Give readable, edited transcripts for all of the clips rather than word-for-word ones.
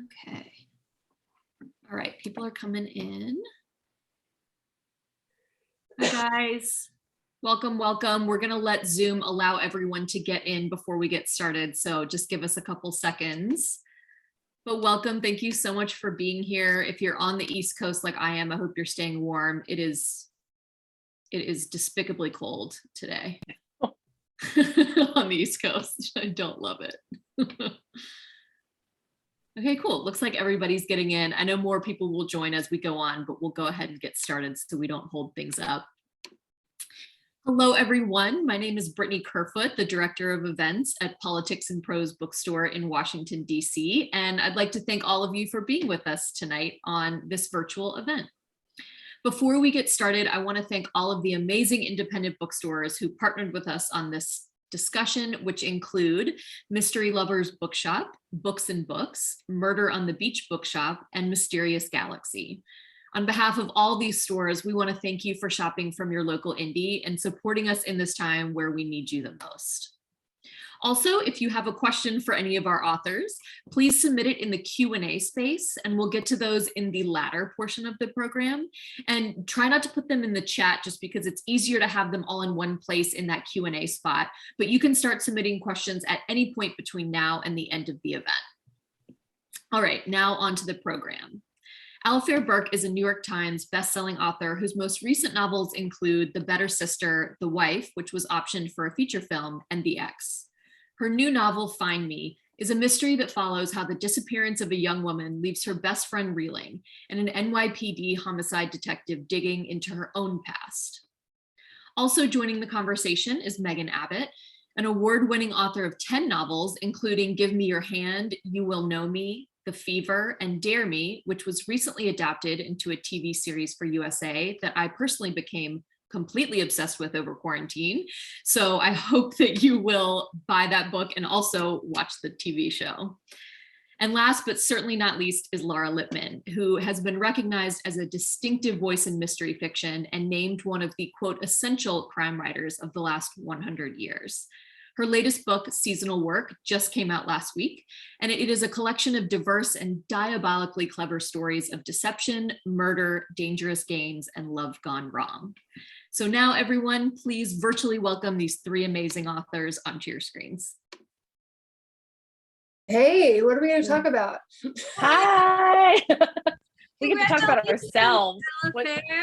Okay. All right, people are coming in. Hi guys, welcome, welcome. We're gonna let Zoom allow everyone to get in before we get started, so just give us a couple seconds. But welcome, thank you so much for being here. If you're on the East Coast like I am, I hope you're staying warm. It is despicably cold today on the East Coast. I don't love it. Okay, cool. Looks like everybody's getting in. I know more people will join as we go on, but we'll go ahead and get started so we don't hold things up. Hello, everyone. My name is Brittany Kerfoot, the Director of Events at Politics and Prose Bookstore in Washington, D.C. And I'd like to thank all of you for being with us tonight on this virtual event. Before we get started, I want to thank all of the amazing independent bookstores who partnered with us on this discussion, which include Mystery Lovers Bookshop, Books and Books, Murder on the Beach Bookshop, and Mysterious Galaxy. On behalf of all these stores, we want to thank you for shopping from your local indie and supporting us in this time where we need you the most. Also, if you have a question for any of our authors, please submit it in the Q&A space, and we'll get to those in the latter portion of the program. And try not to put them in the chat just because it's easier to have them all in one place in that Q&A spot, but you can start submitting questions at any point between now and the end of the event. All right, now on to the program. Alafair Burke is a New York Times bestselling author whose most recent novels include The Better Sister, The Wife, which was optioned for a feature film, and The Ex. Her new novel, Find Me, is a mystery that follows how the disappearance of a young woman leaves her best friend reeling, and an NYPD homicide detective digging into her own past. Also joining the conversation is Megan Abbott, an award-winning author of 10 novels, including Give Me Your Hand, You Will Know Me, The Fever, and Dare Me, which was recently adapted into a TV series for USA that I personally became completely obsessed with over quarantine. So I hope that you will buy that book and also watch the TV show. And last but certainly not least is Laura Lippman, who has been recognized as a distinctive voice in mystery fiction and named one of the, quote, essential crime writers of the last 100 years. Her latest book, Seasonal Work, just came out last week, and it is a collection of diverse and diabolically clever stories of deception, murder, dangerous games, and love gone wrong. So now, everyone, please virtually welcome these three amazing authors onto your screens. Hey, what are we going to talk about? Hi. We get to talk about ourselves.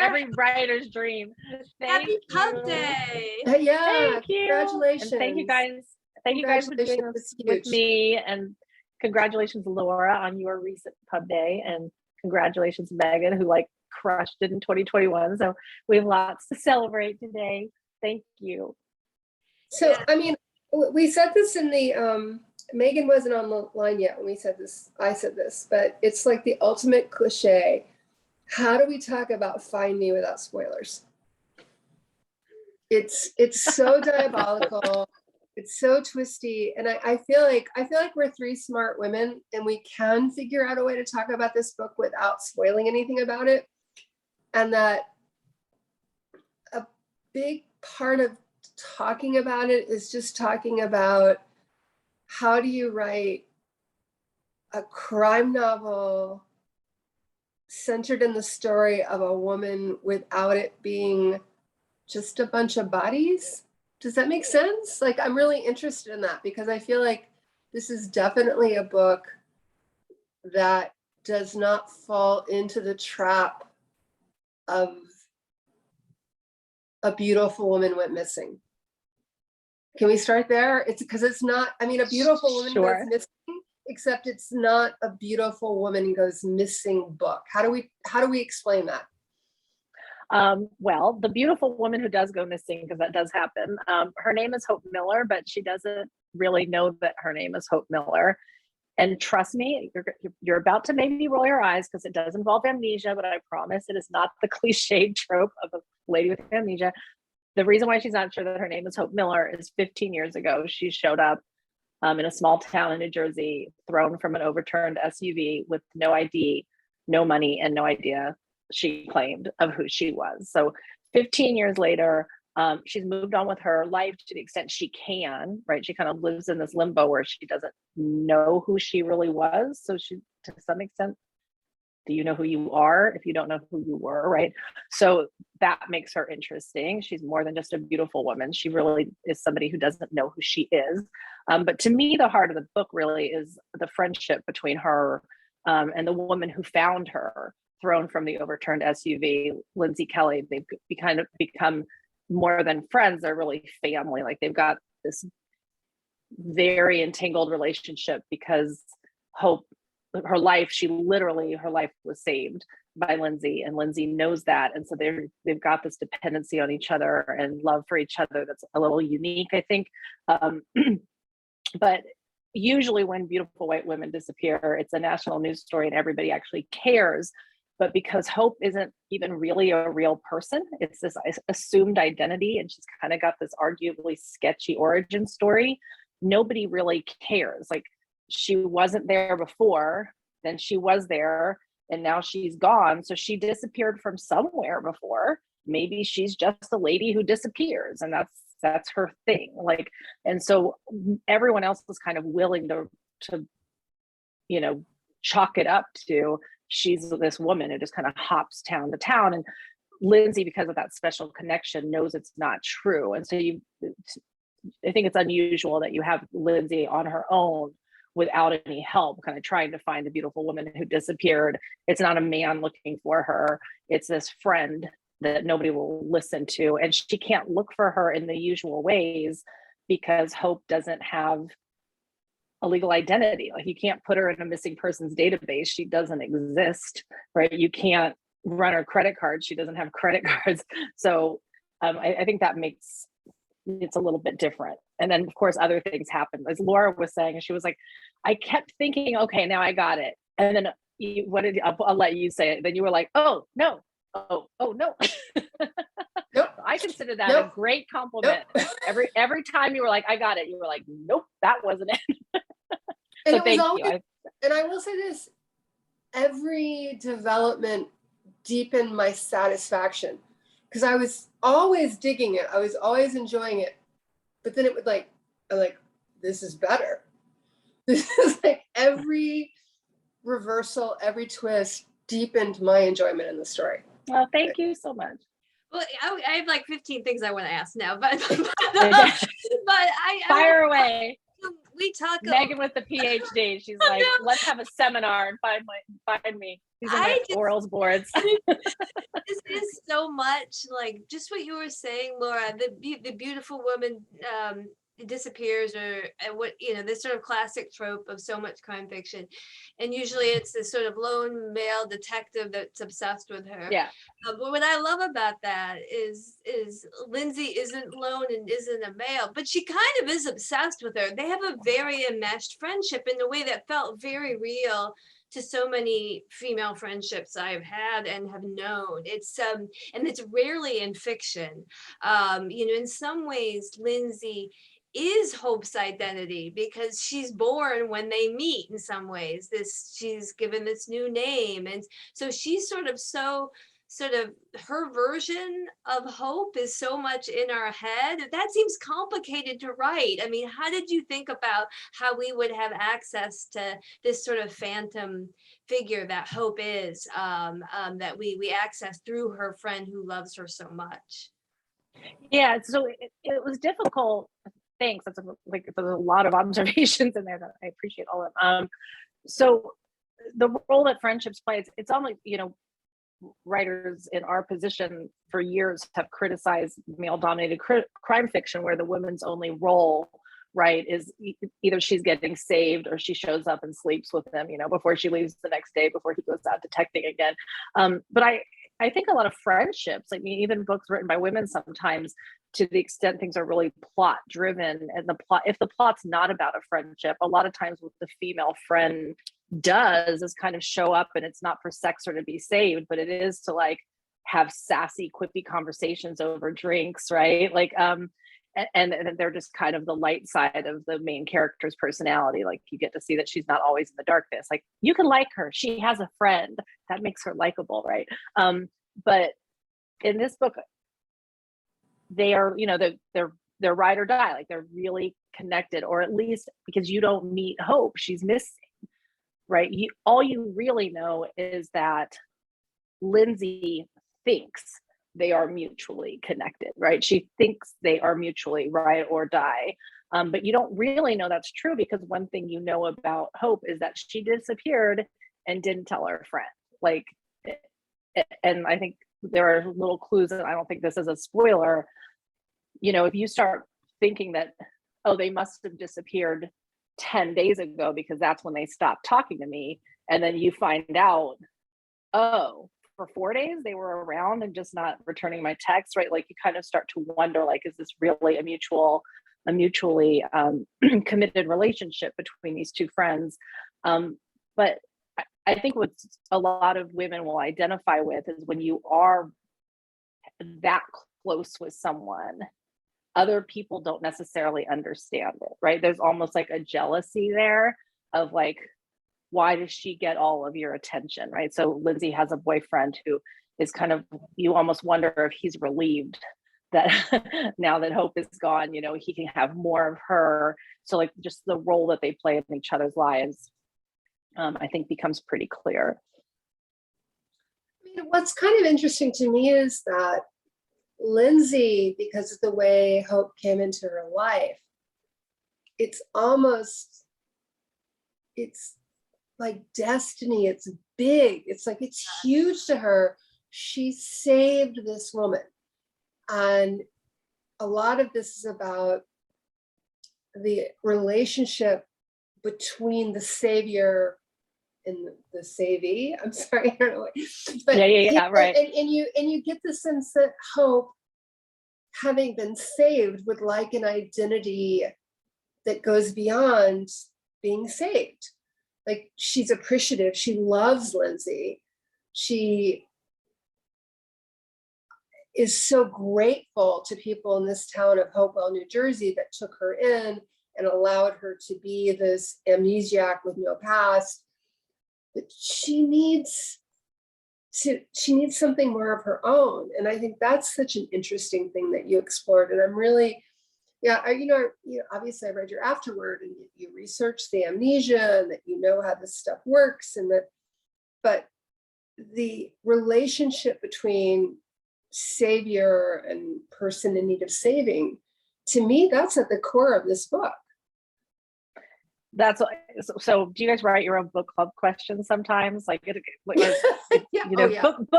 Every writer's dream. Happy Pub Day. Yeah, thank you. Congratulations. And thank you guys. Thank you guys for doing this with me. And congratulations, Laura, on your recent pub day. And congratulations, Megan, who crushed it in 2021. So we have lots to celebrate today. Thank you. So, I mean, we said this in the, Megan wasn't on the line yet when we said this, I said this, but it's like the ultimate cliche. How do we talk about Find Me without spoilers? It's so diabolical. It's so twisty. And I feel like we're three smart women and we can figure out a way to talk about this book without spoiling anything about it. And that a big part of talking about it is just talking about how do you write a crime novel centered in the story of a woman without it being just a bunch of bodies? Does that make sense? I'm really interested in that because I feel like this is definitely a book that does not fall into the trap of a beautiful woman went missing. Can we start there? It's because it's not, I mean, a beautiful woman goes missing, except it's not a beautiful woman goes missing book. How do we explain that? Well, the beautiful woman who does go missing, because that does happen, her name is Hope Miller, but she doesn't really know that her name is Hope Miller. And trust me, you're about to maybe roll your eyes because it does involve amnesia, but I promise it is not the cliched trope of a lady with amnesia. The reason why she's not sure that her name is Hope Miller is 15 years ago, she showed up in a small town in New Jersey, thrown from an overturned SUV with no ID, no money, and no idea, she claimed, of who she was. So 15 years later, she's moved on with her life to the extent she can, right? She kind of lives in this limbo where she doesn't know who she really was. So she to some extent, do you know who you are if you don't know who you were, right? So that makes her interesting. She's more than just a beautiful woman. She really is somebody who doesn't know who she is. But to me, the heart of the book really is the friendship between her and the woman who found her thrown from the overturned SUV, Lindsay Kelly. They've kind of become more than friends. They're really family. Like they've got this very entangled relationship because Hope, her life was saved by Lindsay, and Lindsay knows that. And so they've got this dependency on each other and love for each other that's a little unique, I think. But usually when beautiful white women disappear, it's a national news story and everybody actually cares. But because Hope isn't even really a real person, it's this assumed identity, and she's kind of got this arguably sketchy origin story, nobody really cares. Like, she wasn't there before, then she was there, and now she's gone. So she disappeared from somewhere before. Maybe she's just a lady who disappears, and that's her thing. Like, and so everyone else was kind of willing to chalk it up to, she's this woman who just kind of hops town to town. And Lindsay, because of that special connection, knows it's not true. And so I think it's unusual that you have Lindsay on her own without any help, kind of trying to find the beautiful woman who disappeared. It's not a man looking for her. It's this friend that nobody will listen to. And she can't look for her in the usual ways because Hope doesn't have a legal identity. Like, you can't put her in a missing persons database. She doesn't exist, right? You can't run her credit card. She doesn't have credit cards. So I think that makes it's a little bit different. And then of course other things happen. As Laura was saying, she was like, I kept thinking, okay, now I got it. And then I'll let you say it. Then you were like, oh no. Oh no. Nope. I consider that Nope. a great compliment. Nope. Every time you were like, I got it, you were like, nope, that wasn't it. And So it thank was always, you. and I will say this, every development deepened my satisfaction, because I was always digging it. I was always enjoying it. But then it would I'm like, this is better. This is like every reversal, every twist deepened my enjoyment in the story. Well, thank you so much. Well, I have like 15 things I want to ask now, but I Fire away. We talk. Megan with the PhD. She's like, no. Let's have a seminar and find me. These are my orals boards. This is so much like just what you were saying, Laura. The beautiful woman disappears, or what this sort of classic trope of so much crime fiction, and usually it's this sort of lone male detective that's obsessed with her. Yeah. But what I love about that is Lindsay isn't lone and isn't a male, but she kind of is obsessed with her. They have a very enmeshed friendship in a way that felt very real to so many female friendships I've had and have known. It's and it's rarely in fiction. In some ways, Lindsay is Hope's identity because she's born when they meet. In some ways, she's given this new name, and so she's sort of her version of Hope is so much in our head. That seems complicated to write. I mean, how did you think about how we would have access to this sort of phantom figure that Hope is, that we access through her friend who loves her so much? Yeah, so it was difficult. Thanks. That's there's a lot of observations in there that I appreciate all of them. So the role that friendships play, it's almost, writers in our position for years have criticized male-dominated crime fiction where the woman's only role, right, is either she's getting saved or she shows up and sleeps with him, before she leaves the next day, before he goes out detecting again. But I think a lot of friendships, even books written by women sometimes, to the extent things are really plot driven, and if the plot's not about a friendship, a lot of times what the female friend does is kind of show up, and it's not for sex or to be saved, but it is to have sassy, quippy conversations over drinks, right? And they're just kind of the light side of the main character's personality. You get to see that she's not always in the darkness. You can like her. She has a friend. That makes her likable, right? But in this book, they are, they're ride or die. They're really connected, or at least because you don't meet Hope, she's missing. right? All you really know is that Lindsay thinks they are mutually connected, right? She thinks they are mutually ride or die. But you don't really know that's true, because one thing you know about Hope is that she disappeared and didn't tell her friend. Like, and I think there are little clues, and I don't think this is a spoiler. You know, if you start thinking that, oh, they must have disappeared 10 days ago because that's when they stopped talking to me, and then you find out, oh, for 4 days they were around and just not returning my text, right? Like, you kind of start to wonder, like, is this really a mutually committed relationship between these two friends? But I think what a lot of women will identify with is when you are that close with someone, other people don't necessarily understand it, right? There's almost like a jealousy there of like, why does she get all of your attention, right? So Lindsay has a boyfriend who is kind of, you almost wonder if he's relieved that now that Hope is gone, you know, he can have more of her. So like, just the role that they play in each other's lives, I think becomes pretty clear. I mean, what's kind of interesting to me is that Lindsay, because of the way Hope came into her life, it's like destiny. It's big. It's like, it's huge to her. She saved this woman. And a lot of this is about the relationship between the savior and the savee. I'm sorry, I don't know. But yeah, right. And you get the sense that Hope, having been saved, would like an identity that goes beyond being saved. Like, she's appreciative. She loves Lindsay. She is so grateful to people in this town of Hopewell, New Jersey, that took her in and allowed her to be this amnesiac with no past. But she needs something more of her own. And I think that's such an interesting thing that you explored. And I'm really, obviously I read your afterword, and you researched the amnesia, and that you know how this stuff works, but the relationship between savior and person in need of saving, to me, that's at the core of this book. That's so. Do you guys write your own book club questions sometimes? Like, book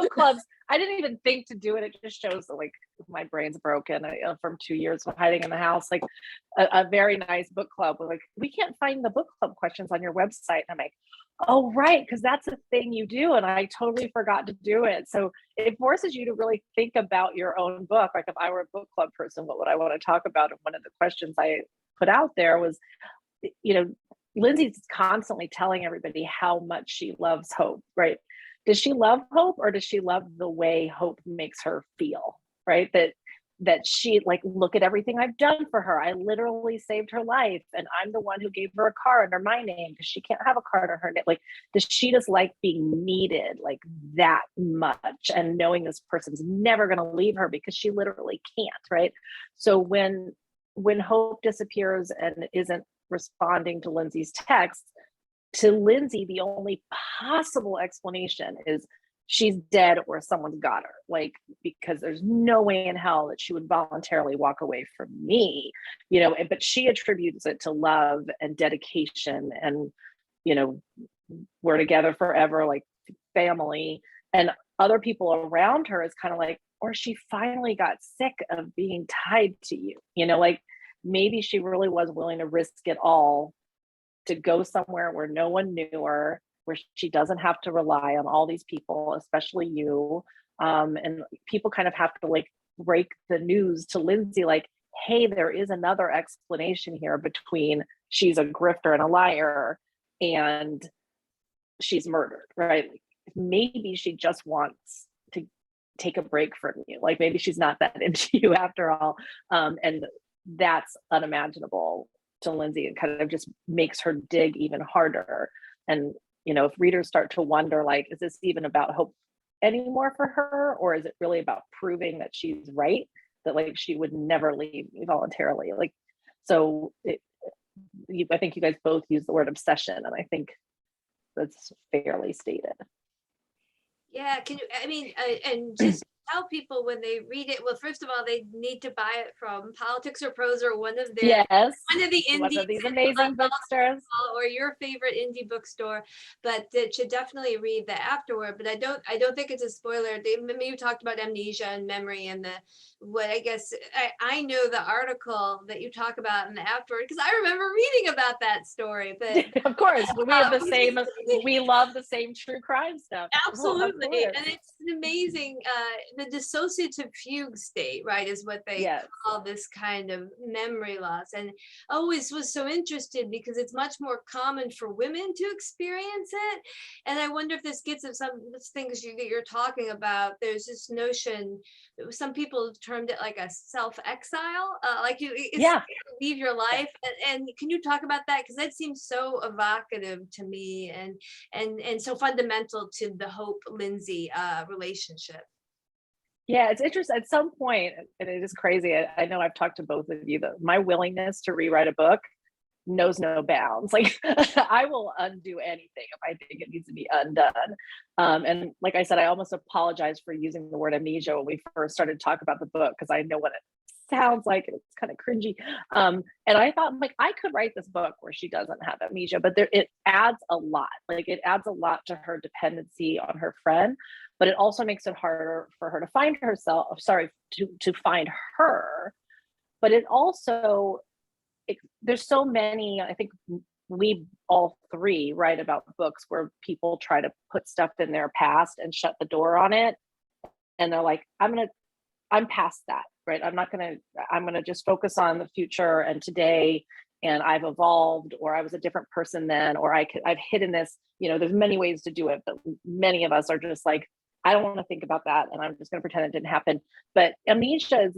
clubs. I didn't even think to do it. It just shows that, like, my brain's broken from 2 years of hiding in the house. Like, a very nice book club. Like, we can't find the book club questions on your website. And I'm like, oh, right, because that's a thing you do, and I totally forgot to do it. So it forces you to really think about your own book. Like, if I were a book club person, what would I want to talk about? And one of the questions I put out there was, Lindsay's constantly telling everybody how much she loves Hope, right? Does she love Hope, or does she love the way Hope makes her feel, right? That she, like, look at everything I've done for her. I literally saved her life, and I'm the one who gave her a car under my name because she can't have a car under her name. Like, does she just like being needed like that much, and knowing this person's never going to leave her because she literally can't, right? So when Hope disappears and isn't responding to Lindsay's text, to Lindsay, the only possible explanation is she's dead or someone's got her, like, because there's no way in hell that she would voluntarily walk away from me, but she attributes it to love and dedication and, we're together forever, like family. And other people around her is kind of like, or she finally got sick of being tied to you, like, maybe she really was willing to risk it all to go somewhere where no one knew her, where she doesn't have to rely on all these people, especially you. And people kind of have to, like, break the news to Lindsay, like, hey, there is another explanation here between she's a grifter and a liar and she's murdered, right? Like, maybe she just wants to take a break from you. Like, maybe she's not that into you after all. And that's unimaginable to Lindsay. It kind of just makes her dig even harder. And, if readers start to wonder, like, is this even about Hope anymore for her? Or is it really about proving that she's right? That, like, she would never leave me voluntarily. Like, so I think you guys both use the word obsession. And I think that's fairly stated. Yeah, can you, I mean, and just tell people when they read it, well, first of all, they need to buy it from Politics or Prose or one of their, Yes, one of the one indie of these amazing bookstores. or your favorite indie bookstore, but it should definitely read the afterword. But I don't think it's a spoiler. Maybe you talked about Amnesia and Memory and what I guess I know the article that you talk about in the afterword because I remember reading about that story. But Of course, we have the same, we love the same true crime stuff. Absolutely, and it's an amazing, the dissociative fugue state, right, is what they call this kind of memory loss. And always was so interested because it's much more common for women to experience it. And I wonder if this gets at some of the things that you're talking about. There's this notion, some people termed it like a self-exile, like leave your life. And can you talk about that? Because that seems so evocative to me and so fundamental to the Hope Lindsay relationship. Yeah, it's interesting. At some point, and it is crazy, I know I've talked to both of you, that my willingness to rewrite a book knows no bounds. Like I will undo anything if I think it needs to be undone. And like I said, I almost apologize for using the word amnesia when we first started to talk about the book, because I know what it sounds like, and it's kind of cringy. And I thought, like, I could write this book where she doesn't have amnesia, but it adds a lot. Like it adds a lot to her dependency on her friend, but it also makes it harder for her to find herself, to find her. But it also, there's so many, I think we all three write about books where people try to put stuff in their past and shut the door on it. And they're like, I'm past that, right? I'm going to just focus on the future and today, and I've evolved, or I was a different person then, or I've hidden this, there's many ways to do it, but many of us are just like, I don't want to think about that. And I'm just going to pretend it didn't happen. But amnesia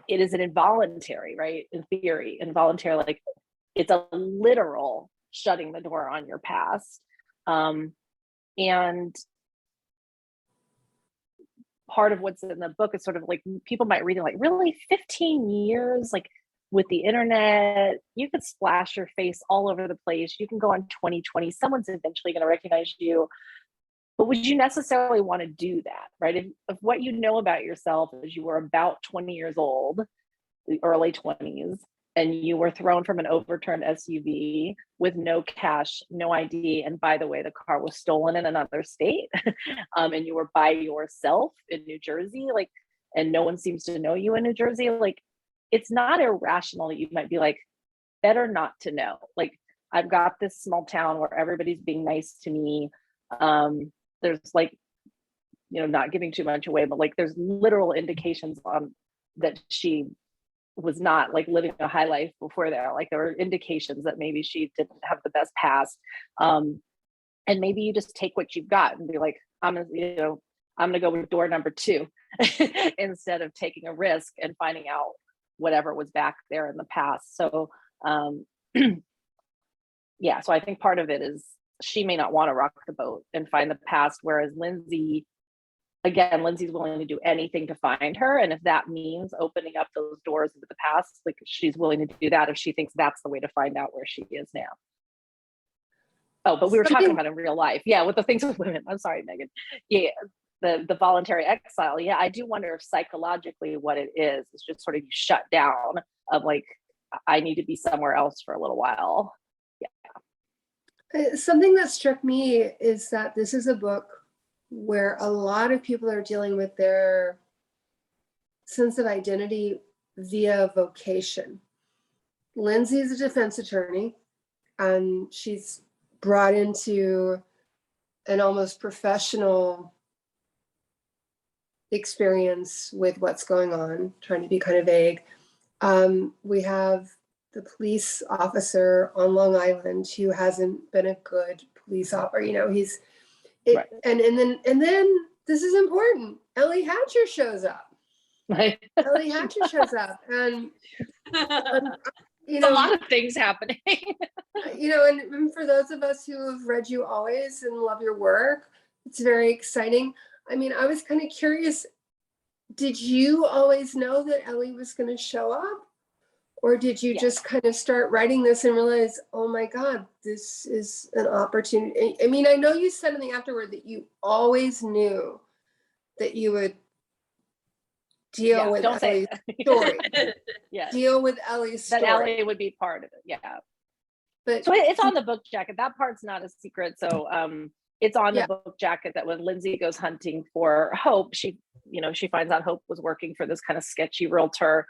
is an involuntary, right? In theory, involuntary, like it's a literal shutting the door on your past. And part of what's in the book is sort of like, people might read it like, really 15 years, like with the internet, you could splash your face all over the place. You can go on 2020, someone's eventually going to recognize you. But would you necessarily want to do that, right? If what you know about yourself is you were about 20 years old, the early 20s, and you were thrown from an overturned SUV with no cash, no ID, and by the way, the car was stolen in another state, and you were by yourself in New Jersey, like, and no one seems to know you in New Jersey, like, it's not irrational that you might be like, better not to know. Like, I've got this small town where everybody's being nice to me. There's like, not giving too much away, but like there's literal indications on that she was not like living a high life before there. Like there were indications that maybe she didn't have the best past. And maybe you just take what you've got and be like, I'm gonna go with door number 2 instead of taking a risk and finding out whatever was back there in the past. So yeah, so I think part of it is she may not want to rock the boat and find the past, whereas Lindsay's willing to do anything to find her. And if that means opening up those doors into the past, like she's willing to do that if she thinks that's the way to find out where she is now. Oh, but we were talking about in real life. Yeah, with the things with women. I'm sorry, Megan. Yeah, the voluntary exile. Yeah, I do wonder if psychologically what it is just sort of you shut down of like, I need to be somewhere else for a little while. Yeah. Something that struck me is that this is a book where a lot of people are dealing with their sense of identity via vocation. Lindsay is a defense attorney, and she's brought into an almost professional experience with what's going on, trying to be kind of vague. We have the police officer on Long Island who hasn't been a good police officer. He's right. And then this is important. Ellie Hatcher shows up. Right. Ellie Hatcher shows up, and a lot of things happening. And for those of us who have read you always and love your work, it's very exciting. I mean, I was kind of curious. Did you always know that Ellie was going to show up? Or did you Yeah. just kind of start writing this and realize, oh my God, this is an opportunity? I mean, I know you said in the afterword that you always knew that you would deal with don't say Ellie's story, yeah, deal with Ellie's that story. Ellie would be part of it. Yeah. But So it's on the book jacket. That part's not a secret. So it's on the Yeah. book jacket that when Lindsay goes hunting for Hope, she finds out Hope was working for this kind of sketchy realtor,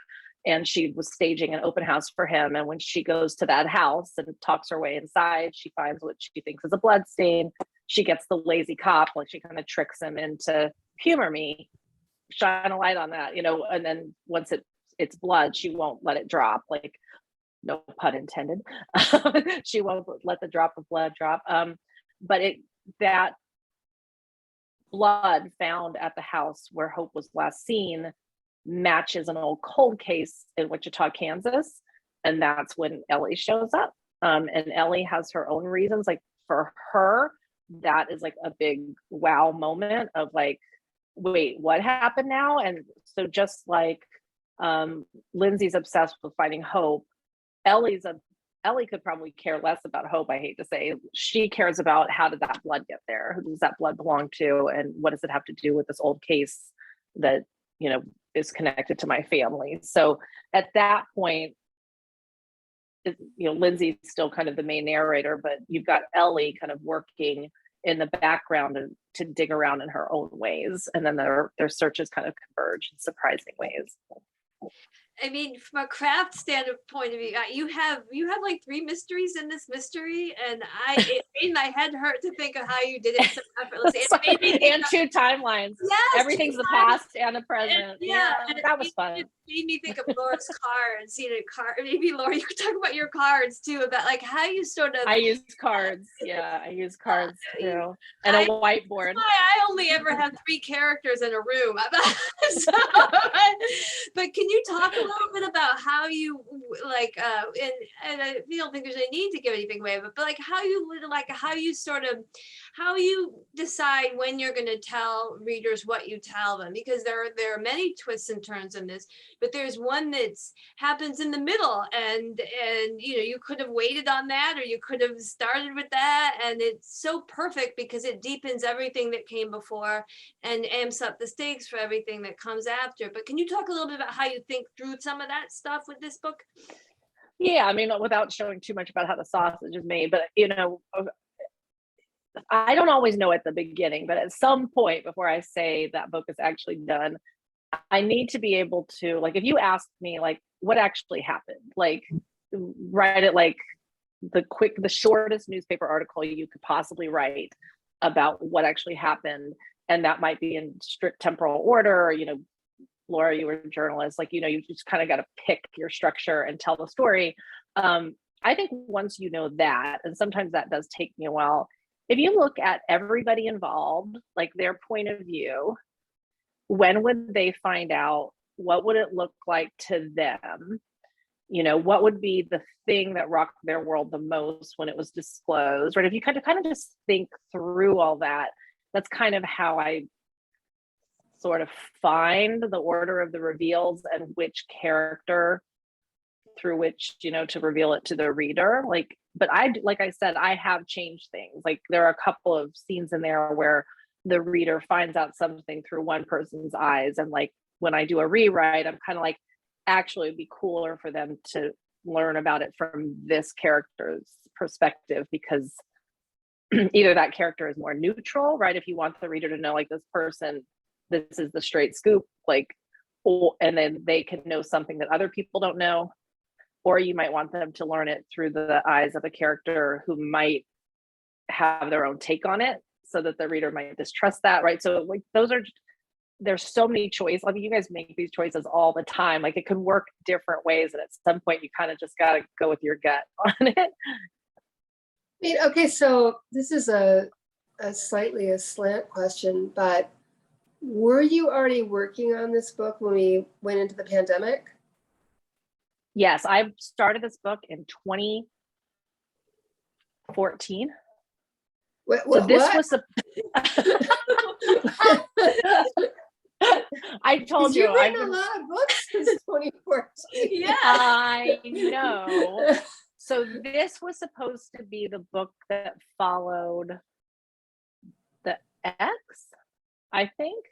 and she was staging an open house for him. And when she goes to that house and talks her way inside, she finds what she thinks is a blood stain. She gets the lazy cop, like she kind of tricks him into humor me, shine a light on that, and then once it's blood, she won't let it drop, like no pun intended. She won't let the drop of blood drop. But that blood found at the house where Hope was last seen matches an old cold case in Wichita, Kansas. And that's when Ellie shows up. And Ellie has her own reasons. Like for her, that is like a big wow moment of like, wait, what happened now? And so just like Lindsay's obsessed with finding Hope, Ellie could probably care less about Hope, I hate to say. She cares about how did that blood get there? Who does that blood belong to? And what does it have to do with this old case that, is connected to my family? So at that point, Lindsay's still kind of the main narrator, but you've got Ellie kind of working in the background to dig around in her own ways. And then their searches kind of converge in surprising ways. I mean, from a craft standpoint of view, you have like 3 mysteries in this mystery, and it made my head hurt to think of how you did it so effortlessly. It made me and 2 timelines. Yes, everything's the past and the present. And, yeah, that was fun. It made me think of Laura's cards. Maybe Laura, you could talk about your cards too, about like how you sort of. I use cards. Yeah, I use cards too, and a whiteboard. I only ever have 3 characters in a room. So, but can you talk a little bit about how you like and I don't think there's any need to give anything away, but like how you decide when you're going to tell readers what you tell them, because there are many twists and turns in this, but there's one that's happens in the middle, and you could have waited on that, or you could have started with that, and it's so perfect because it deepens everything that came before and amps up the stakes for everything that comes after. But can you talk a little bit about how you think through some of that stuff with this book? Yeah, I mean, without showing too much about how the sausage is made, but I don't always know at the beginning, but at some point before I say that book is actually done, I need to be able to, like, if you ask me like what actually happened, like write it like the shortest newspaper article you could possibly write about what actually happened. And that might be in strict temporal order, Laura, you were a journalist, like, you just kind of got to pick your structure and tell the story. I think once you know that, and sometimes that does take me a while, if you look at everybody involved, like their point of view, when would they find out? What would it look like to them? What would be the thing that rocked their world the most when it was disclosed, right? If you kind of just think through all that, that's kind of how I sort of find the order of the reveals and which character through which, to reveal it to the reader. But like I said, I have changed things. Like there are a couple of scenes in there where the reader finds out something through one person's eyes. And like when I do a rewrite, I'm kind of like, actually it'd be cooler for them to learn about it from this character's perspective, because either that character is more neutral, right? If you want the reader to know, like, this person, this is the straight scoop, like, and then they can know something that other people don't know, or you might want them to learn it through the eyes of a character who might have their own take on it, so that the reader might distrust that, right? So like there's so many choices. I mean, you guys make these choices all the time. Like it can work different ways, and at some point you kind of just got to go with your gut on it. I mean, okay, so this is a slightly a slant question, but were you already working on this book when we went into the pandemic? Yes, I started this book in 2014. What, so this what? was I told 'Cause you, you've written a lot of books since 2014. Yeah. I know. So this was supposed to be the book that followed the X, I think.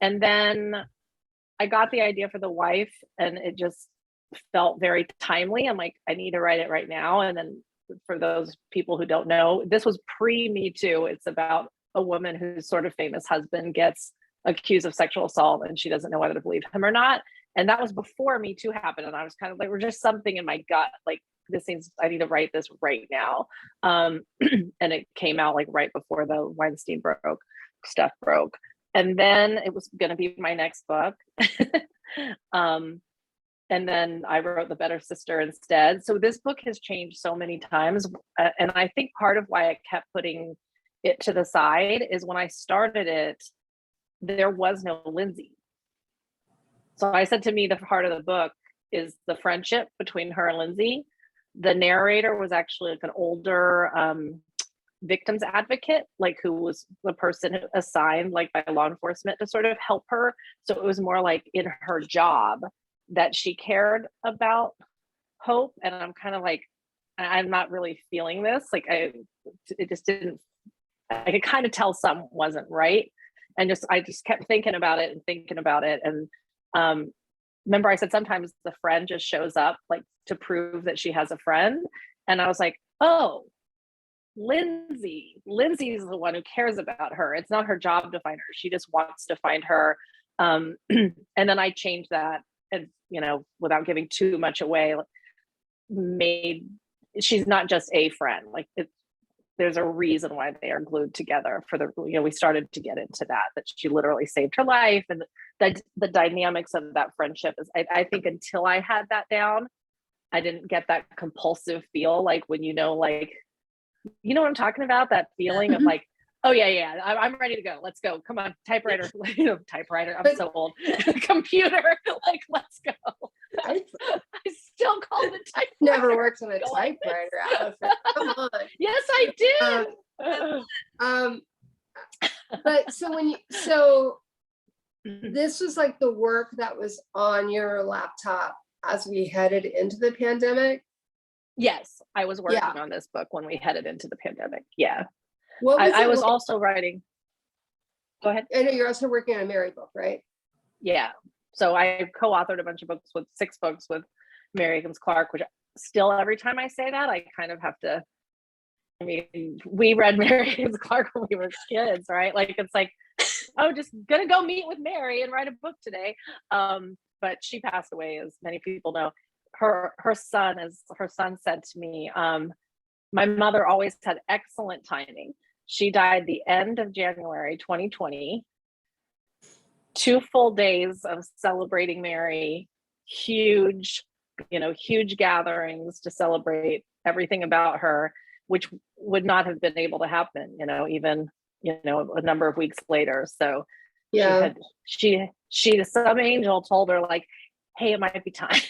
And then I got the idea for the wife, and it just felt very timely. I'm like, I need to write it right now. And then for those people who don't know, this was pre-Me Too. It's about a woman whose sort of famous husband gets accused of sexual assault and she doesn't know whether to believe him or not. And that was before Me Too happened. And I was kind of like, we're just something in my gut, like this seems, I need to write this right now. And it came out like right before the Weinstein stuff broke. And then it was going to be my next book. And then I wrote The Better Sister instead. So this book has changed so many times. And I think part of why I kept putting it to the side is when I started it, there was no Lindsay. So I said to me, the heart of the book is the friendship between her and Lindsay. The narrator was actually like an older victims advocate, like who was the person assigned like by law enforcement to sort of help her. So it was more like in her job that she cared about Hope. And I'm kind of like, I'm not really feeling this. Like it just didn't, I could kind of tell something wasn't right. And I just kept thinking about it. And remember I said, sometimes the friend just shows up like to prove that she has a friend. And I was like, oh, Lindsay's the one who cares about her. It's not her job to find her. She just wants to find her. And then I changed that, and without giving too much away, she's not just a friend. Like there's a reason why they are glued together we started to get into that she literally saved her life, and the dynamics of that friendship is, I think until I had that down, I didn't get that compulsive feel, like when like, what I'm talking about, that feeling of like, oh yeah, I'm ready to go. Let's go. Come on, typewriter. Typewriter. I'm so old. Computer. Like, let's go. I still call it a typewriter. Never worked on a typewriter, Alafair. Come on. Yes, I did. But so this was like the work that was on your laptop as we headed into the pandemic. Yes, I was working on this book when we headed into the pandemic. Yeah. I was also writing. Go ahead. I know you're also working on a Mary book, right? Yeah. So I co-authored a bunch of books, 6 books with Mary Higgins Clark, which still every time I say that, I kind of have to, I mean, we read Mary Higgins Clark when we were kids, right? Like, it's like, oh, just gonna go meet with Mary and write a book today. But she passed away, as many people know. Her son said to me, my mother always had excellent timing. She died the end of January 2020. 2 full days of celebrating Mary, huge gatherings to celebrate everything about her, which would not have been able to happen, even, a number of weeks later. So yeah, some angel told her like, hey, it might be time.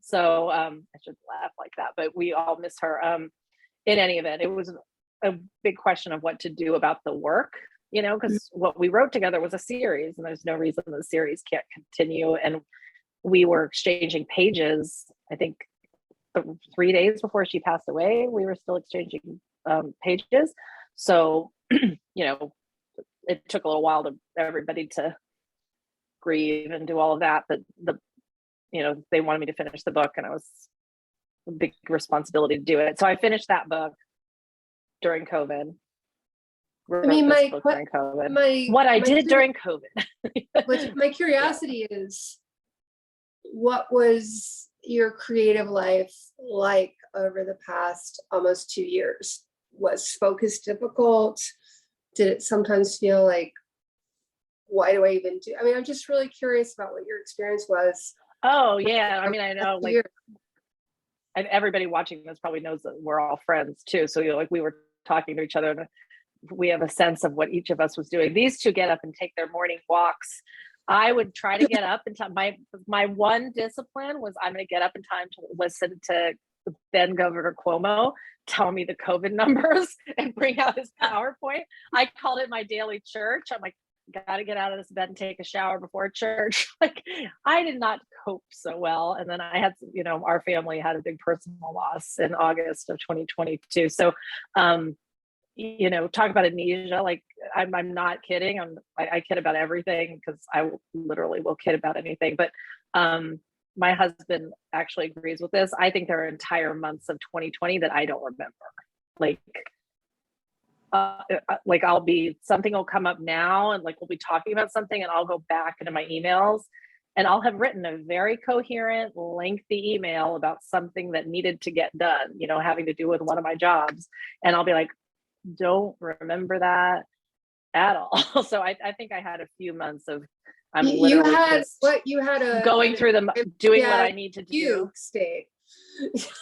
So I should laugh like that, but we all miss her. In any event, it was a big question of what to do about the work, because what we wrote together was a series, and there's no reason the series can't continue. And we were exchanging pages, I think 3 days before she passed away, we were still exchanging pages. So, it took a little while to everybody to grieve and do all of that, but they wanted me to finish the book, and it was a big responsibility to do it. So I finished that book during COVID. During COVID. My curiosity is, what was your creative life like over the past almost 2 years? Was focus difficult? Did it sometimes feel like, why do I even do? I mean, I'm just really curious about what your experience was. Oh yeah, I mean, I know, like, and everybody watching this probably knows that we're all friends too. So we were talking to each other, and we have a sense of what each of us was doing. These two get up and take their morning walks. I would try to get up in time. My one discipline was, I'm going to get up in time to listen to then Governor Cuomo tell me the COVID numbers and bring out his PowerPoint. I called it my daily church. I'm like, got to get out of this bed and take a shower before church. Like, I did not cope so well. And then I had, our family had a big personal loss in August of 2022. So, talk about amnesia. Like, I'm not kidding. I kid about everything because I literally will kid about anything. But my husband actually agrees with this. I think there are entire months of 2020 that I don't remember. Like something will come up now and like we'll be talking about something and I'll go back into my emails and I'll have written a very coherent, lengthy email about something that needed to get done, having to do with one of my jobs. And I'll be like, don't remember that at all. So I think I had a few months of you had a going through them, doing what I need to do. State.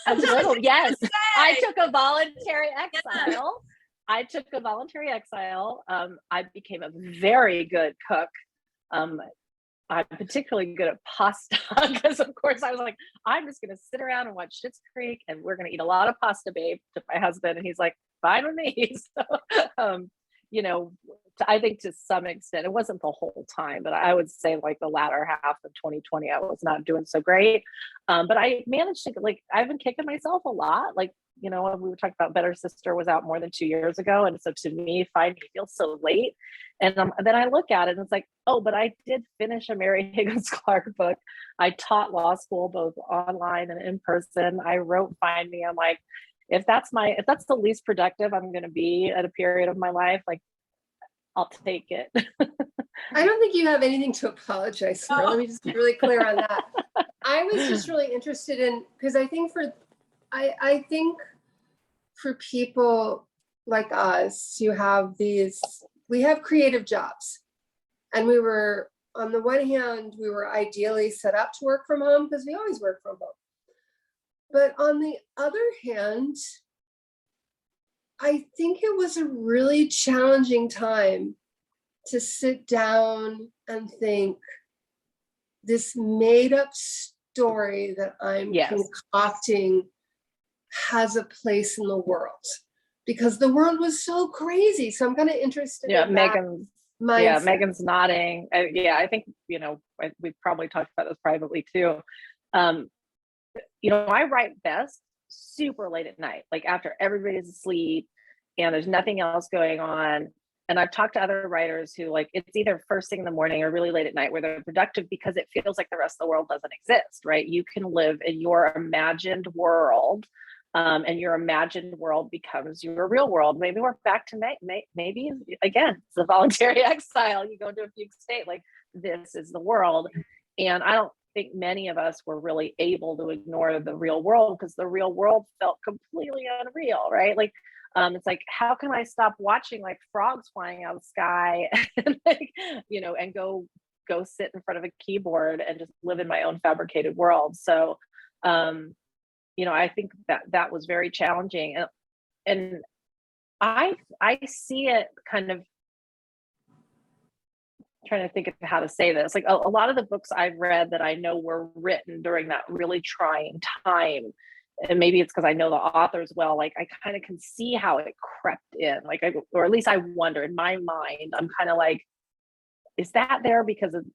A little, yes. I took a voluntary exile. I became a very good cook. I'm particularly good at pasta because, of course, I was like, I'm just going to sit around and watch Schitt's Creek and we're going to eat a lot of pasta, babe, to my husband. And he's like, fine with me. So, I think to some extent, it wasn't the whole time, but I would say like the latter half of 2020, I was not doing so great. But I managed to, I've been kicking myself a lot. Like, we were talking about Better Sister was out more than 2 years ago. And so to me, Find Me feels so late. And then I look at it and it's like, oh, but I did finish a Mary Higgins Clark book. I taught law school, both online and in person. I wrote Find Me. I'm like, if that's the least productive I'm going to be at a period of my life, like, I'll take it. I don't think you have anything to apologize for. Let me just be really clear on that. I was just really interested in, because I think for people like us who have we have creative jobs, and we were, on the one hand, we were ideally set up to work from home because we always work from home. But on the other hand, I think it was a really challenging time to sit down and think, this made up story that I'm concocting has a place in the world, because the world was so crazy. So I'm kind of interested in Megan's nodding. I think, we've probably talked about this privately too. I write best super late at night, like after everybody's asleep and there's nothing else going on. And I've talked to other writers who, like, it's either first thing in the morning or really late at night where they're productive because it feels like the rest of the world doesn't exist, right? You can live in your imagined world, and your imagined world becomes your real world. Maybe we're back to maybe again, it's a voluntary exile. You go into a fugue state, like, this is the world. And I don't think many of us were really able to ignore the real world because the real world felt completely unreal, right? Like, it's like, how can I stop watching like frogs flying out of the sky and and go sit in front of a keyboard and just live in my own fabricated world? So, I think that was very challenging. And I see it kind of, trying to think of how to say this, like a lot of the books I've read that I know were written during that really trying time, and maybe it's because I know the authors well, like I kind of can see how it crept in, like, or at least I wonder in my mind, I'm kind of like, is that there because of,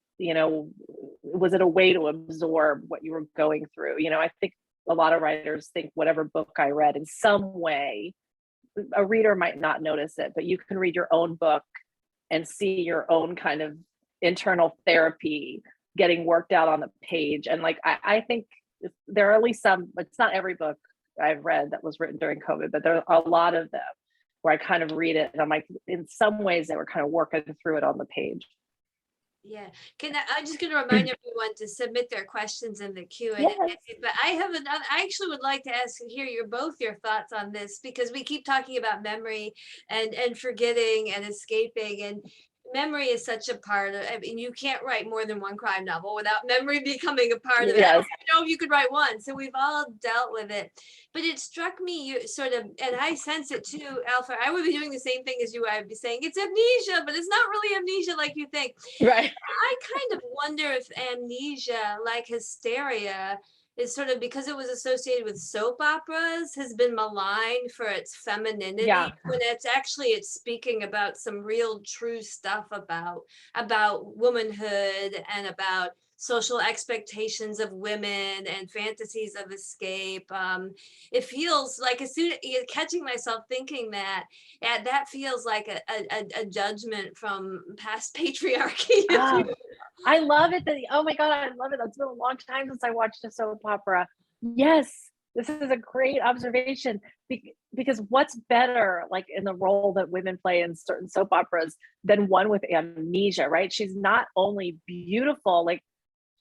was it a way to absorb what you were going through? I think a lot of writers think whatever book I read in some way, a reader might not notice it, but you can read your own book and see your own kind of internal therapy getting worked out on the page. And like, I think there are at least some, it's not every book I've read that was written during COVID, but there are a lot of them where I kind of read it and I'm like, in some ways they were kind of working through it on the page. Yeah, I'm just going to remind everyone to submit their questions in the Q&A. Yes. But I actually would like to hear your thoughts on this, because we keep talking about memory and forgetting and escaping, and memory is such a part of, I mean, you can't write more than one crime novel without memory becoming a part of it. I don't know if you could write one. So we've all dealt with it. But it struck me, you sort of, and I sense it too, Alpha, I would be doing the same thing as you. I would be saying it's amnesia, but it's not really amnesia like you think. Right. I kind of wonder if amnesia, like hysteria, is sort of, because it was associated with soap operas, has been maligned for its femininity. Yeah. When it's speaking about some real true stuff about womanhood and about social expectations of women and fantasies of escape. It feels like, as soon catching myself thinking that, that feels like a judgment from past patriarchy. Ah, I love it that, oh my God, I love it. It's been a long time since I watched a soap opera. Yes, this is a great observation, because what's better, like in the role that women play in certain soap operas, than one with amnesia, right? She's not only beautiful, like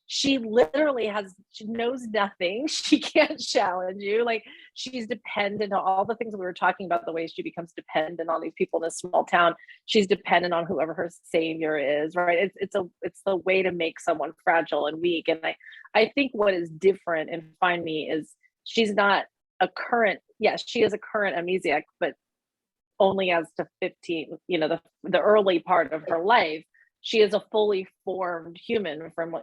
she literally she knows nothing. She can't challenge you. Like, she's dependent on all the things that we were talking about, the way she becomes dependent on these people in this small town. She's dependent on whoever her savior is, right? It's the way to make someone fragile and weak. And I think what is different in Find Me is she's not a current, yes, she is a current amnesiac, but only as to 15, the early part of her life. She is a fully formed human from,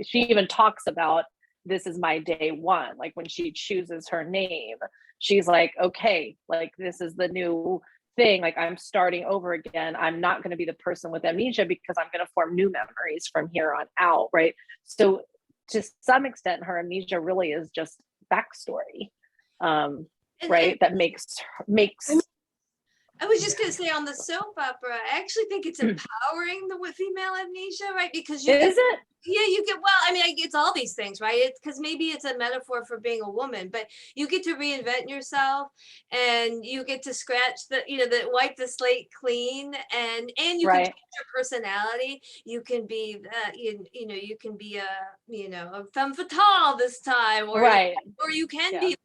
she even talks about, this is my day one. Like, when she chooses her name, she's like, okay, like, this is the new thing. Like, I'm starting over again. I'm not going to be the person with amnesia, because I'm going to form new memories from here on out. Right. So to some extent, her amnesia really is just backstory. Right. That makes I was just going to say, on the soap opera, I actually think it's empowering the female amnesia, right? Because you get, well, I mean, it's all these things, right? It's because maybe it's a metaphor for being a woman, but you get to reinvent yourself, and you get to scratch wipe the slate clean, and you can change your personality. You can be, you can be a femme fatale this time, or you can be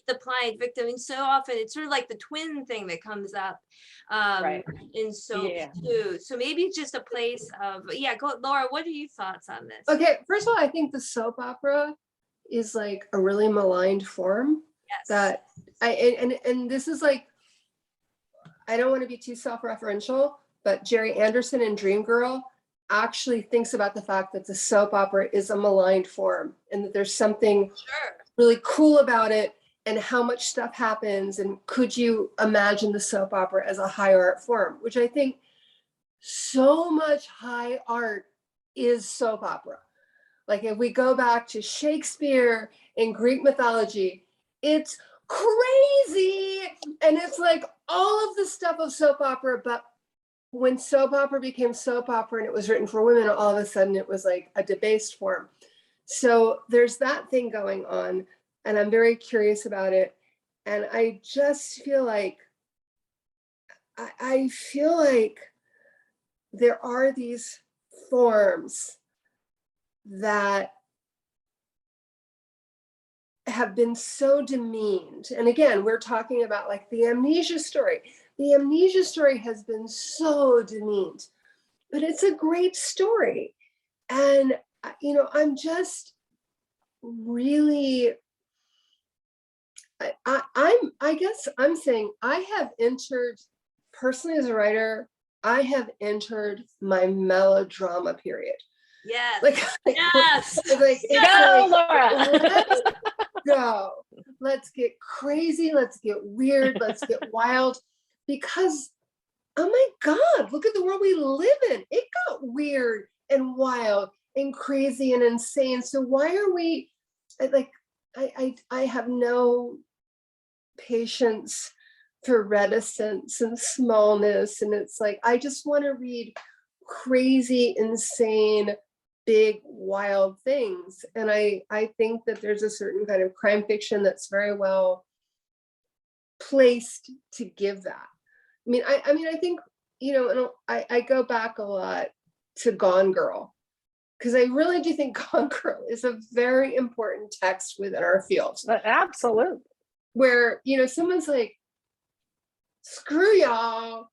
the pliant victim. And so often it's sort of like the twin thing that comes up in soaps too. So maybe it's just a place of, go, Laura, what are your thoughts on this? Okay, first of all, I think the soap opera is like a really maligned form. Yes. And this is like, I don't want to be too self-referential, but Jerry Anderson in Dreamgirl actually thinks about the fact that the soap opera is a maligned form, and that there's something really cool about it, and how much stuff happens, and could you imagine the soap opera as a high art form, which I think so much high art is soap opera. Like, if we go back to Shakespeare in Greek mythology, it's crazy, and it's like all of the stuff of soap opera. But when soap opera became soap opera and it was written for women, all of a sudden it was like a debased form. So there's that thing going on, and I'm very curious about it. And I just feel like, I feel like there are these forms that have been so demeaned. And again, we're talking about like the amnesia story. The amnesia story has been so demeaned, but it's a great story. And, I'm just really, I guess I'm saying I have entered, personally as a writer, I have entered my melodrama period. Yes. Yes. Laura. Let's go. Let's get crazy. Let's get weird. Let's get wild. Because, oh my God, look at the world we live in. It got weird and wild and crazy and insane. So why are we like, I have no patience for reticence and smallness. And it's like, I just want to read crazy, insane, big, wild things. And I think that there's a certain kind of crime fiction that's very well placed to give that. I think, and I go back a lot to Gone Girl, because I really do think Gone Girl is a very important text within our field. Absolutely. Where, someone's like, screw y'all,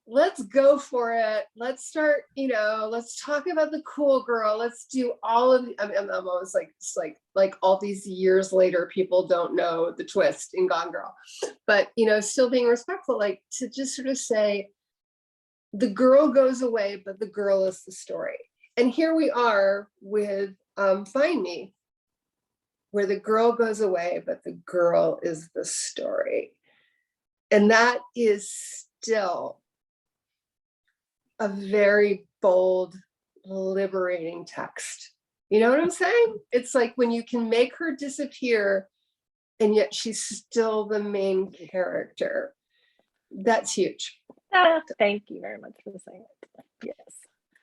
let's go for it. Let's start, let's talk about the cool girl. Let's do all of the, I'm almost like, it's like all these years later, people don't know the twist in Gone Girl, but, still being respectful, like to just sort of say, the girl goes away, but the girl is the story. And here we are with Find Me. where the girl goes away, but the girl is the story. And that is still a very bold, liberating text. You know what I'm saying? It's like when you can make her disappear and yet she's still the main character. That's huge. Thank you very much for saying it. Yes.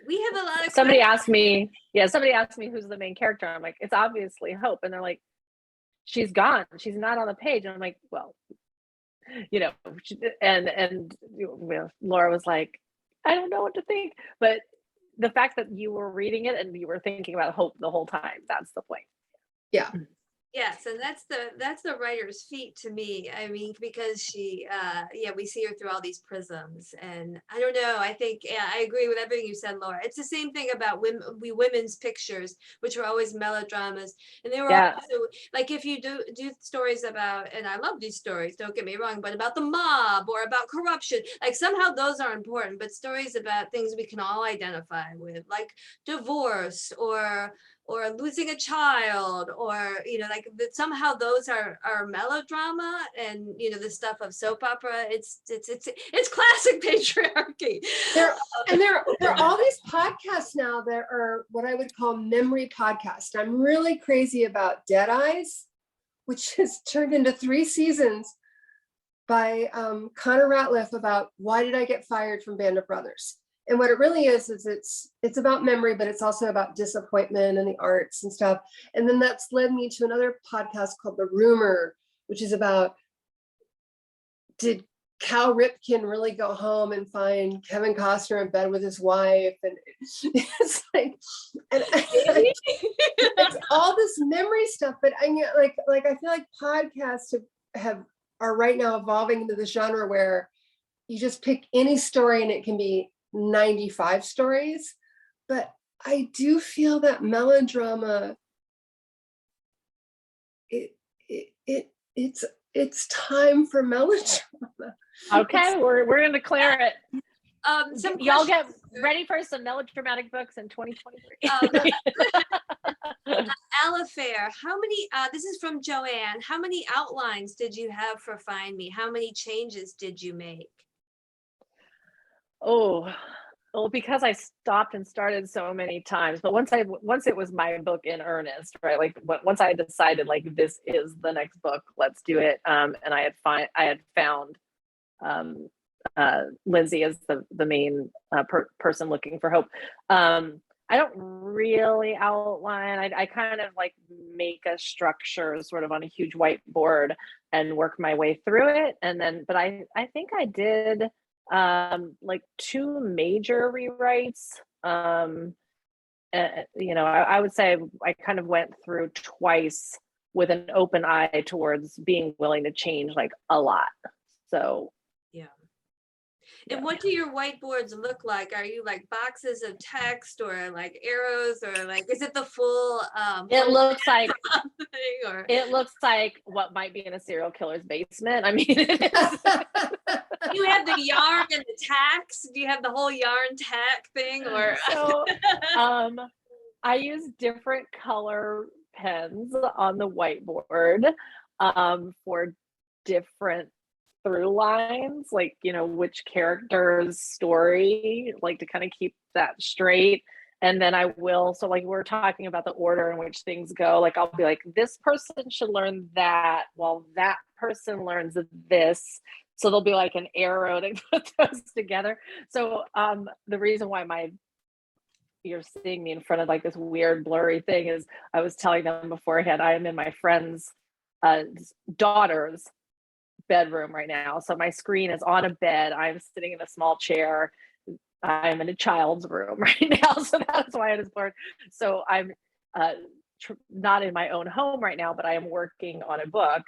We have a lot of Somebody asked me who's the main character. I'm like, it's obviously Hope. And they're like, she's gone. She's not on the page. And I'm like, well, you know, and Laura was like, I don't know what to think. But the fact that you were reading it and you were thinking about Hope the whole time, that's the point. Yeah. Yes, and that's the writer's feat to me. I mean, because she, we see her through all these prisms, and I don't know. I think I agree with everything you said, Laura. It's the same thing about women's pictures, which were always melodramas, and they were also like if you do stories about, and I love these stories. Don't get me wrong, but about the mob or about corruption, like somehow those are important. But stories about things we can all identify with, like divorce or losing a child, or like that somehow those are melodrama, and the stuff of soap opera, it's classic patriarchy. There are all these podcasts now that are what I would call memory podcasts. I'm really crazy about Dead Eyes, which has turned into 3 seasons by Connor Ratliff about why did I get fired from Band of Brothers. And what it really is it's about memory, but it's also about disappointment and the arts and stuff. And then that's led me to another podcast called The Rumor, which is about, did Cal Ripken really go home and find Kevin Costner in bed with his wife? And it's like, and it's all this memory stuff. But I feel like podcasts are right now evolving into the genre where you just pick any story and it can be 95 stories. But I do feel that melodrama, it's time for melodrama. Okay, we're going to clear it. Y'all get ready for some melodramatic books in 2023. Alafair, how many, this is from Joanne, how many outlines did you have for Find Me? How many changes did you make? Oh, well, because I stopped and started so many times, but once it was my book in earnest, right? Like once I decided like this is the next book, let's do it. And I had found Lindsay as the main person looking for Hope. I don't really outline. I kind of like make a structure sort of on a huge whiteboard and work my way through it. And then, but I think I did like 2 major rewrites. I would say I kind of went through twice with an open eye towards being willing to change like a lot. So yeah. And what do your whiteboards look like? Are you like boxes of text or like arrows, or like is it the full it looks like thing, or it looks like what might be in a serial killer's basement. I mean, it is. Do you have the yarn and the tacks? Do you have the whole yarn tack thing, or so I use different color pens on the whiteboard for different through lines, like which character's story, like to kind of keep that straight. And then I will, so like we're talking about the order in which things go, like I'll be like, this person should learn that while that person learns this. So there'll be like an arrow to put those together. So the reason why you're seeing me in front of like this weird blurry thing is I was telling them beforehand, I am in my friend's daughter's bedroom right now. So my screen is on a bed. I'm sitting in a small chair. I'm in a child's room right now. So that's why it is blurred. So I'm not in my own home right now, but I am working on a book.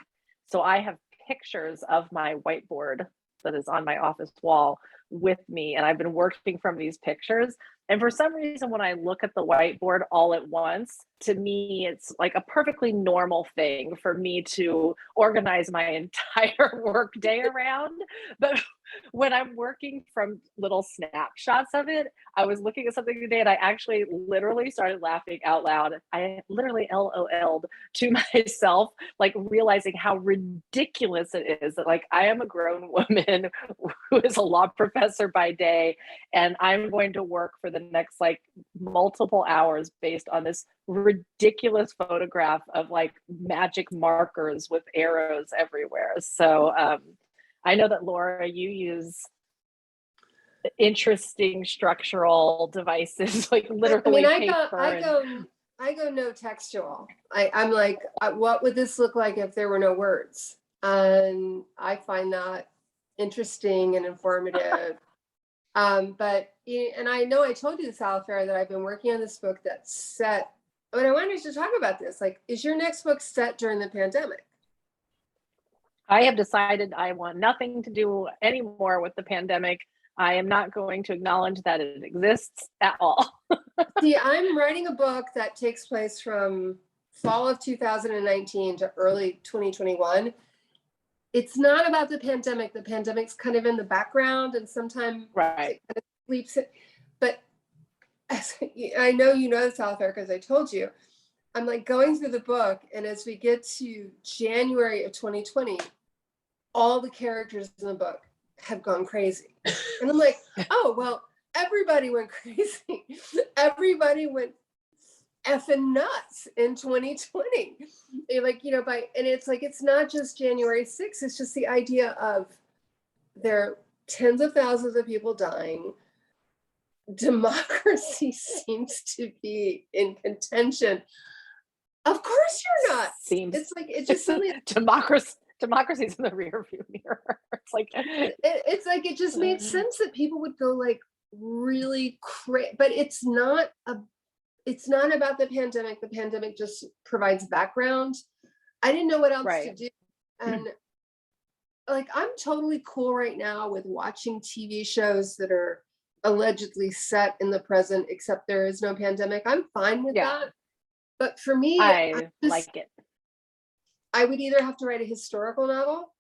So I have pictures of my whiteboard that is on my office wall with me. And I've been working from these pictures. And for some reason, when I look at the whiteboard all at once, to me, it's like a perfectly normal thing for me to organize my entire work day around. But when I'm working from little snapshots of it, I was looking at something today and I actually literally started laughing out loud. I literally LOL'd to myself, like realizing how ridiculous it is that like I am a grown woman who is a law professor by day, and I'm going to work for the next like multiple hours based on this ridiculous photograph of like magic markers with arrows everywhere. So I know that Laura, you use interesting structural devices, like literally I go no textual. I'm like, what would this look like if there were no words? And I find that interesting and informative. But I know I told you this, Alafair, that I've been working on this book that's set. But I wanted to talk about this. Like, is your next book set during the pandemic? I have decided I want nothing to do anymore with the pandemic. I am not going to acknowledge that it exists at all. See, I'm writing a book that takes place from fall of 2019 to early 2021. It's not about the pandemic. The pandemic's kind of in the background, and sometimes right. it kind of sleeps in. But I know you know this, Alafair, because I told you. I'm like going through the book, and as we get to January of 2020, all the characters in the book have gone crazy. And I'm like, oh, well, everybody went crazy. Everybody went effing nuts in 2020. They're like, and it's like, it's not just January 6th, it's just the idea of there are tens of thousands of people dying. Democracy seems to be in contention. Of course you're not. It's like, it's just something. Democracy's in the rear view mirror. It's like, it's like, it just made sense that people would go like really crazy, but it's not about the pandemic. The pandemic just provides background. I didn't know what else to do. And like, I'm totally cool right now with watching TV shows that are allegedly set in the present, except there is no pandemic. I'm fine with that. But for me, I like it. I would either have to write a historical novel,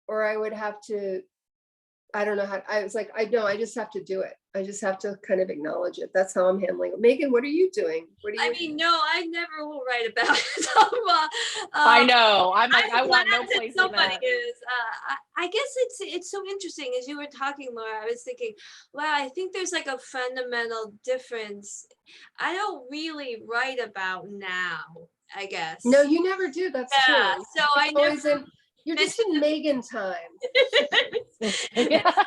or I would have to, I don't know how, I was like, I just have to do it. I just have to kind of acknowledge it. That's how I'm handling it. Megan, what are you doing? No, I never will write about it. I know. I'm like, I want no place in that. I guess it's so interesting. As you were talking, Laura, I was thinking, wow, I think there's like a fundamental difference. I don't really write about now, I guess. No, you never do. That's true. So I never. You're just in Megan time. Yes.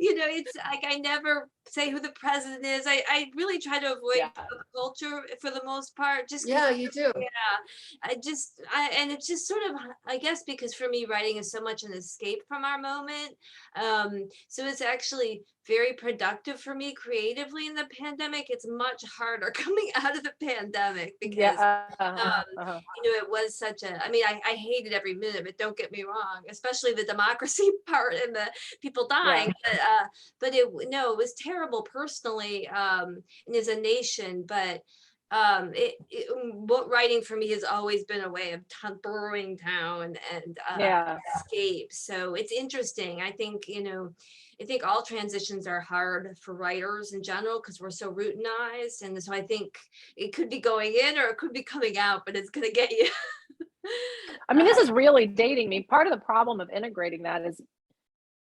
It's like I never say who the president is. I really try to avoid pop culture for the most part. Just you do. Yeah, and it's just sort of, I guess, because for me writing is so much an escape from our moment. So it's actually very productive for me creatively in the pandemic. It's much harder coming out of the pandemic because it was such a. I mean, I hated every minute of it. Don't get me wrong, especially the democracy part and the people dying. Yeah. But it was terrible personally, and as a nation. But what writing for me has always been a way of burrowing down and escape. So it's interesting. I think all transitions are hard for writers in general because we're so routinized, and so I think it could be going in or it could be coming out, but it's gonna get you. I mean, this is really dating me. Part of the problem of integrating that is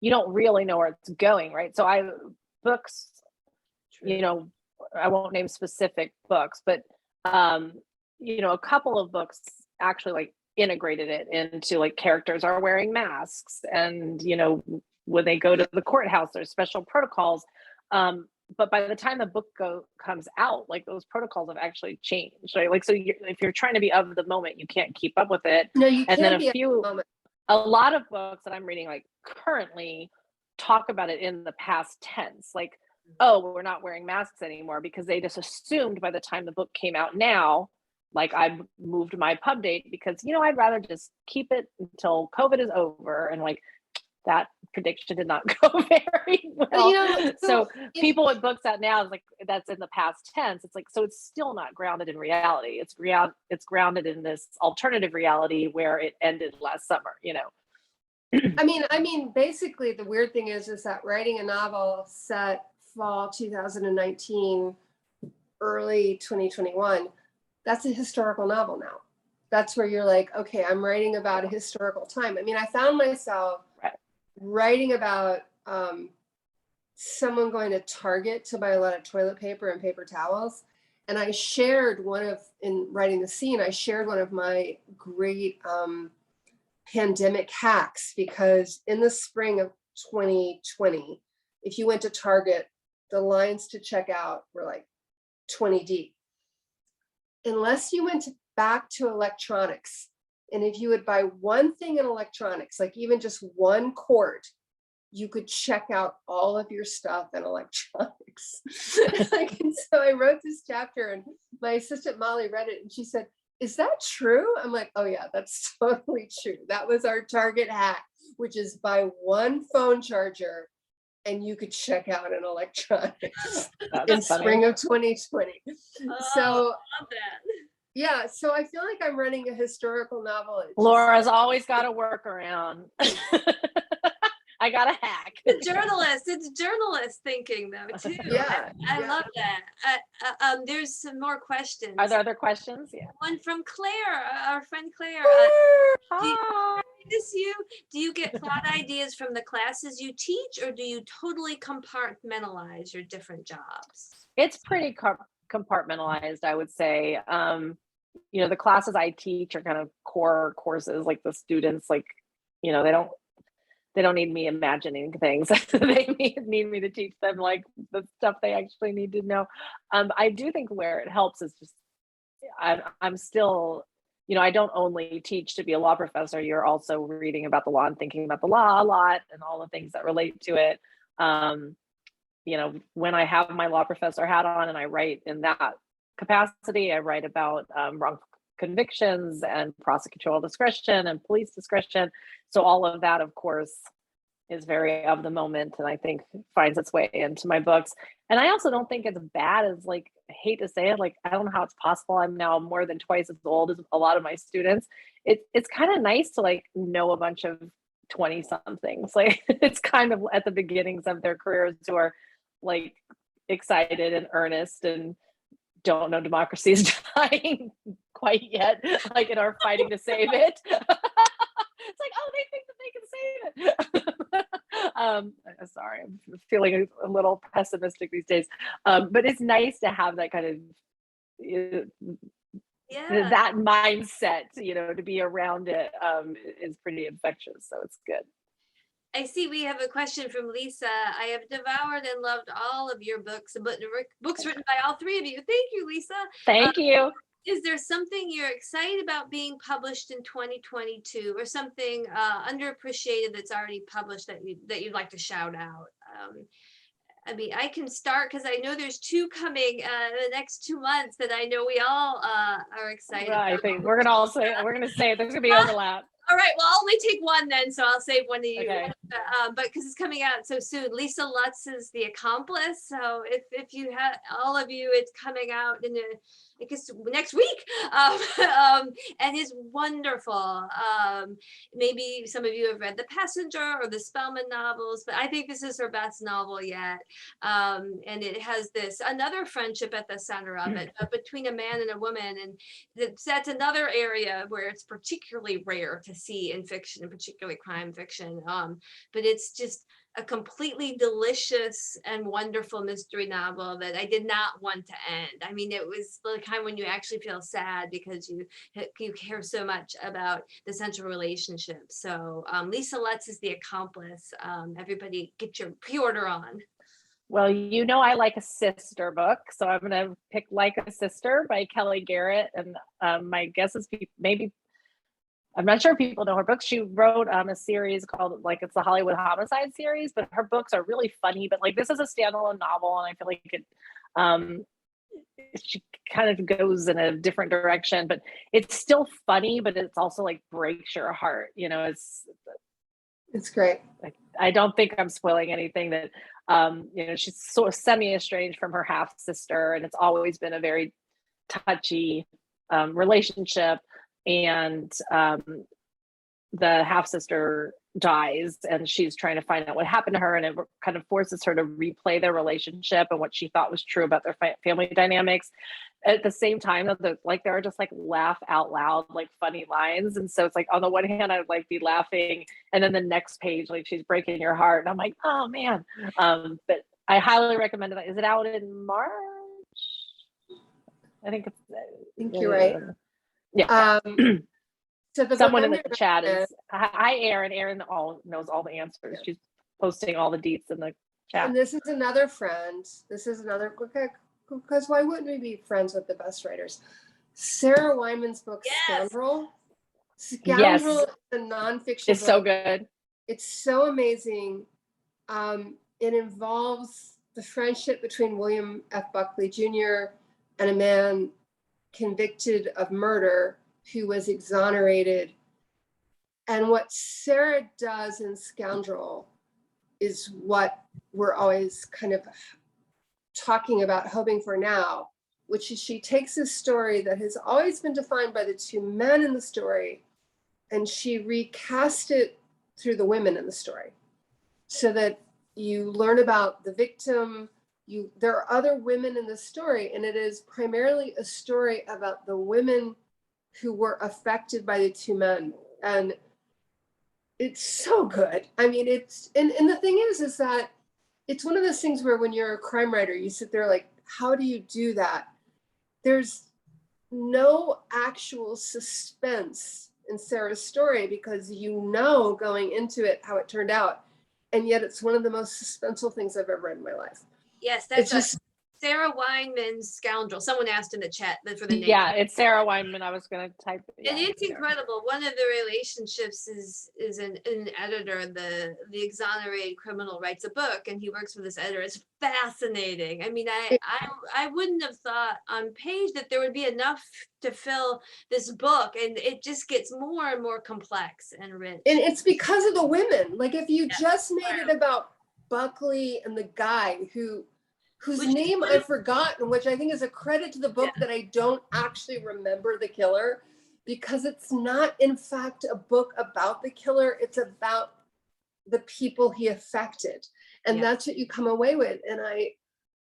you don't really know where it's going, right? So books, I won't name specific books, but a couple of books actually like integrated it into like characters are wearing masks, and when they go to the courthouse, there's special protocols. But by the time the book comes out, like those protocols have actually changed, right? Like, so if you're trying to be of the moment, you can't keep up with it. No, you can't. And then a lot of books that I'm reading, like currently, talk about it in the past tense, like, oh, we're not wearing masks anymore, because they just assumed by the time the book came out now, like I moved my pub date because, I'd rather just keep it until COVID is over. And like, prediction did not go very well. You know, So people with books out now is like, that's in the past tense. It's like, so it's still not grounded in reality. It's grounded in this alternative reality where it ended last summer, you know. I mean, basically the weird thing is that writing a novel set fall 2019, early 2021, that's a historical novel now. That's where you're like, okay, I'm writing about a historical time. I mean, I found myself writing about someone going to Target to buy a lot of toilet paper and paper towels. And I shared in writing the scene, I shared one of my great pandemic hacks, because in the spring of 2020, if you went to Target, the lines to check out were like 20 deep. Unless you went back to electronics, and if you would buy one thing in electronics, like even just one cord, you could check out all of your stuff in electronics. And so I wrote this chapter, and my assistant Molly read it, and she said, "Is that true?" I'm like, "Oh yeah, that's totally true. That was our Target hack, which is buy one phone charger and you could check out in electronics in spring of 2020. So I love that. yeah, so I feel like I'm running a historical novel. Laura's always got a workaround. I got a hack. It's journalist thinking though too. Yeah, I love that. There's some more questions. Are there other questions? Yeah. One from Claire, our friend Claire. Hi. Do you get plot ideas from the classes you teach, or do you totally compartmentalize your different jobs? It's pretty compartmentalized, I would say. You know, the classes I teach are kind of core courses, like the students, like, you know, they don't need me imagining things. They need me to teach them like the stuff they actually need to know. I do think where it helps is just, I'm still, you know, I don't only teach to be a law professor. You're also reading about the law and thinking about the law a lot and all the things that relate to it. You know, when I have my law professor hat on and I write in that capacity, I write about wrongful convictions and prosecutorial discretion and police discretion. So all of that, of course, is very of the moment, and I think finds its way into my books. And I also don't think it's bad as, like, I hate to say it, like, I don't know how it's possible. I'm now more than twice as old as a lot of my students. It's kind of nice to, like, know a bunch of 20 somethings. Like, it's kind of at the beginnings of their careers who are like excited and earnest and don't know democracy is dying quite yet, like, and are fighting to save it. It's like, oh, they think that they can save it. Sorry, I'm feeling a little pessimistic these days. But it's nice to have that kind of that mindset, you know, to be around it is pretty infectious. So it's good. I see we have a question from Lisa. I have devoured and loved all of your books, but books written by all three of you. Thank you, Lisa. Thank you. Is there something you're excited about being published in 2022, or something underappreciated that's already published that you'd like to shout out? I mean, I can start because I know there's two coming in the next 2 months that I know we all are excited about. I think we're gonna say there's gonna be overlap. All right, well, I'll only take one then, so I'll save one of you. Okay. But because it's coming out so soon. Lisa Lutz's The Accomplice. So if you have, all of you, it's coming out in I guess next week, and is wonderful. Maybe some of you have read The Passenger or the Spellman novels, but I think this is her best novel yet. And it has another friendship at the center of it, between a man and a woman, and that's another area where it's particularly rare to see in fiction, and particularly crime fiction. But it's just a completely delicious and wonderful mystery novel that I did not want to end. I mean, it was the kind when you actually feel sad because you care so much about the central relationship. So Lisa Lutz is The Accomplice. Everybody get your pre-order on. Well, you know, I like a sister book, so I'm going to pick Like a Sister by Kelly Garrett. And my guess is maybe, I'm not sure if people know her books. She wrote a series called, like, it's the Hollywood Homicide series, but her books are really funny. But like, this is a standalone novel, and I feel like she kind of goes in a different direction, but it's still funny, but it's also like breaks your heart. You know, It's great. Like, I don't think I'm spoiling anything that, you know, she's sort of semi-estranged from her half sister, and it's always been a very touchy relationship. And the half sister dies, and she's trying to find out what happened to her, and it kind of forces her to replay their relationship and what she thought was true about their family dynamics. At the same time, there are just like laugh out loud, like funny lines. And so it's like, on the one hand, I would like be laughing, and then the next page, like she's breaking your heart. And I'm like, oh man. But I highly recommend it. Is it out in March? I think you're right. Yeah. So the Someone in book the chat is, hi, Erin. Erin knows all the answers. She's posting all the deets in the chat. And this is another friend. This is another, because why wouldn't we be friends with the best writers? Sarah Wyman's book, Scoundrel. Scoundrel is a nonfiction It's book. so good. It's so amazing. It involves the friendship between William F. Buckley Jr. and a man convicted of murder who was exonerated. And what Sarah does in Scoundrel is what we're always kind of talking about, hoping for now, which is she takes a story that has always been defined by the two men in the story, and she recast it through the women in the story, so that you learn about the victim. There are other women in the story, and it is primarily a story about the women who were affected by the two men. And it's so good. I mean, and the thing is that it's one of those things where when you're a crime writer, you sit there like, how do you do that? There's no actual suspense in Sarah's story, because you know going into it how it turned out. And yet it's one of the most suspenseful things I've ever read in my life. Yes, that's just Sarah Weinman's Scoundrel. Someone asked in the chat for the name. Yeah, it's Sarah Weinman. I was going to type it. And it's incredible. One of the relationships is an editor. The exonerated criminal writes a book, and he works with this editor. It's fascinating. I mean, I wouldn't have thought on page that there would be enough to fill this book, and it just gets more and more complex and rich. And it's because of the women. Like, if you just made it about Buckley and the guy whose name I've forgotten, which I think is a credit to the book that I don't actually remember the killer, because it's not, in fact, a book about the killer. It's about the people he affected. And that's what you come away with. And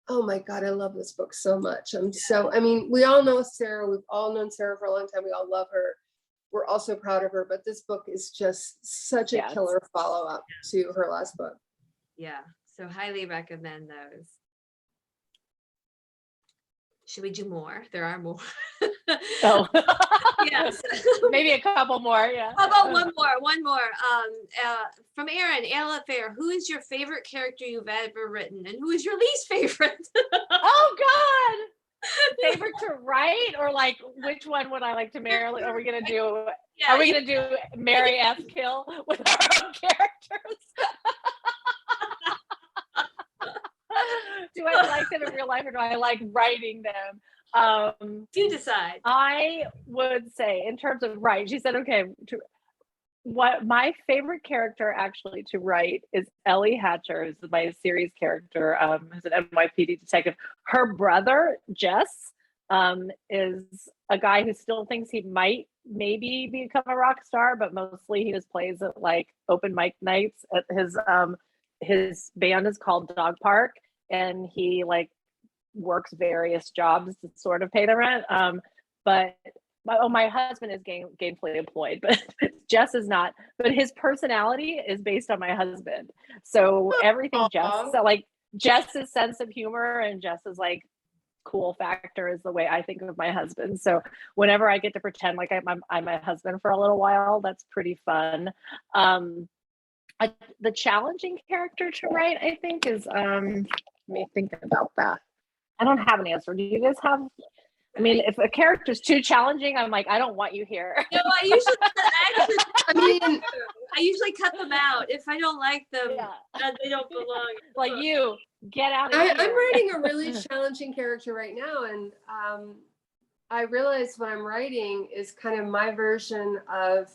oh my God, I love this book so much. I mean, we all know Sarah. We've all known Sarah for a long time. We all love her. We're also proud of her, but this book is just such a killer follow-up to her last book. Yeah, so highly recommend those. Should we do more? There are more. Oh, yes. Maybe a couple more. Yeah. How about one more? From Erin, Alafair, who is your favorite character you've ever written, and who is your least favorite? Oh God. Favorite to write, or like which one would I like to marry? Are we gonna do? Yeah, are we gonna do Mary F. Kill with our own characters? Do I like them in real life, or do I like writing them? You decide. I would say, in terms of write, she said, okay, what my favorite character actually to write is Ellie Hatcher, who's my series character, who's an NYPD detective. Her brother, Jess, is a guy who still thinks he might maybe become a rock star, but mostly he just plays at like open mic nights. At his band is called Dog Park, and he like works various jobs to sort of pay the rent. But my husband is gainfully employed, but Jess is not. But his personality is based on my husband. So everything Jess's sense of humor and Jess's like cool factor is the way I think of my husband. So whenever I get to pretend like I'm my husband for a little while, that's pretty fun. The challenging character to write, I think, is let me think about that. I don't have an answer. Do you guys have? I mean, if a character's too challenging, I'm like, I don't want you here. No, I usually cut them out if I don't like them. Yeah. They don't belong. Like you, get out of here. I'm writing a really challenging character right now, and I realize what I'm writing is kind of my version of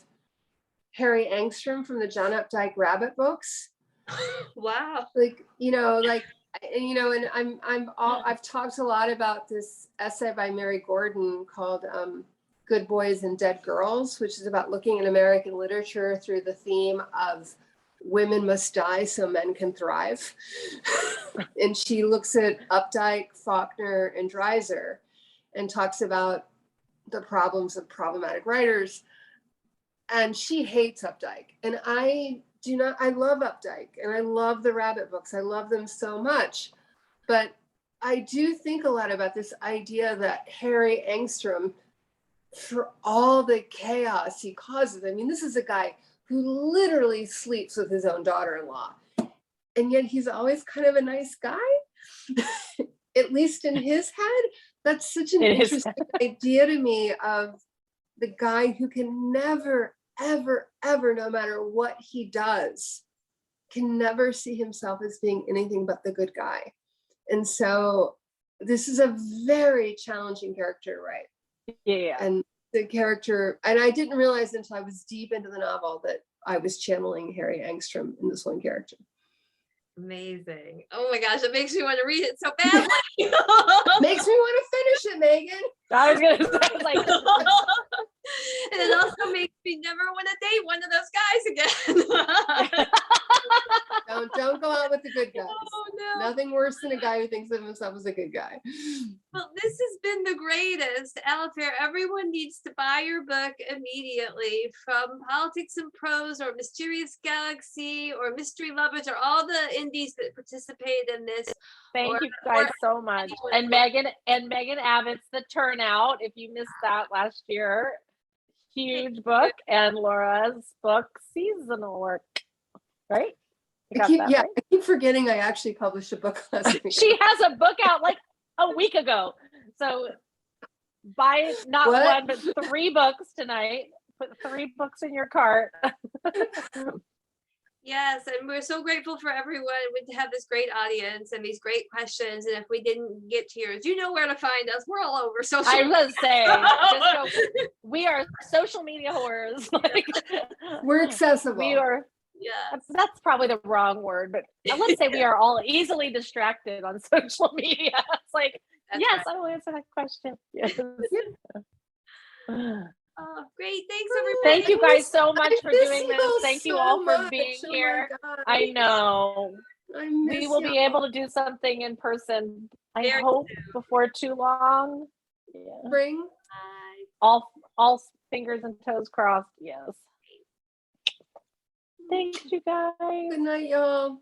Harry Angstrom from the John Updike Rabbit books. Wow. Like, you know, like, and, you know, and I've talked a lot about this essay by Mary Gordon called Good Boys and Dead Girls, which is about looking at American literature through the theme of women must die so men can thrive. And she looks at Updike, Faulkner, and Dreiser and talks about the problems of problematic writers. And she hates Updike. And I love Updike and I love the Rabbit books. I love them so much. But I do think a lot about this idea that Harry Angstrom, for all the chaos he causes, I mean, this is a guy who literally sleeps with his own daughter-in-law. And yet he's always kind of a nice guy, at least in his head. That's such an interesting idea to me of the guy who can never, ever, ever, no matter what he does, can never see himself as being anything but the good guy. And so this is a very challenging character to write. Yeah. And the character, and I didn't realize until I was deep into the novel that I was channeling Harry Angstrom in this one character. Amazing. Oh my gosh, it makes me want to read it so badly. Makes me want to finish it, Megan. I was gonna say, like, And it also makes me never want to date one of those guys again. Don't go out with the good guys. Oh no. Nothing worse than a guy who thinks of himself as a good guy. Well, this has been the greatest, Alafair. Everyone needs to buy your book immediately, from Politics and Prose or Mysterious Galaxy or Mystery Lovers or all the indies that participate in this. thank you guys so much. And Megan Abbott's The Turnout, if you missed that last year. Huge book. And Laura's book, Seasonal Work. Right? You got that right? I keep forgetting I actually published a book last week. She has a book out like a week ago. So buy not one, but 3 books tonight. Put 3 books in your cart. Yes, and we're so grateful for everyone to have this great audience and these great questions. And if we didn't get to yours, you know where to find us. We're all over social I media. was gonna say, we are social media whores. Like, We're accessible. we are. Yeah. That's probably the wrong word, but let's say we are all easily distracted on social media. It's like, That's yes, right. I will answer that question. Yes. Oh, great. Thanks, everybody. Thank you guys so much I for miss doing you this. all Thank you so all for much. being Oh my here. God. I know. I miss We will be y'all. able to do something in person, I Very hope, soon. before too long. Yeah. Spring. Bye. All fingers and toes crossed. Yes. Thanks, you guys. Good night, y'all.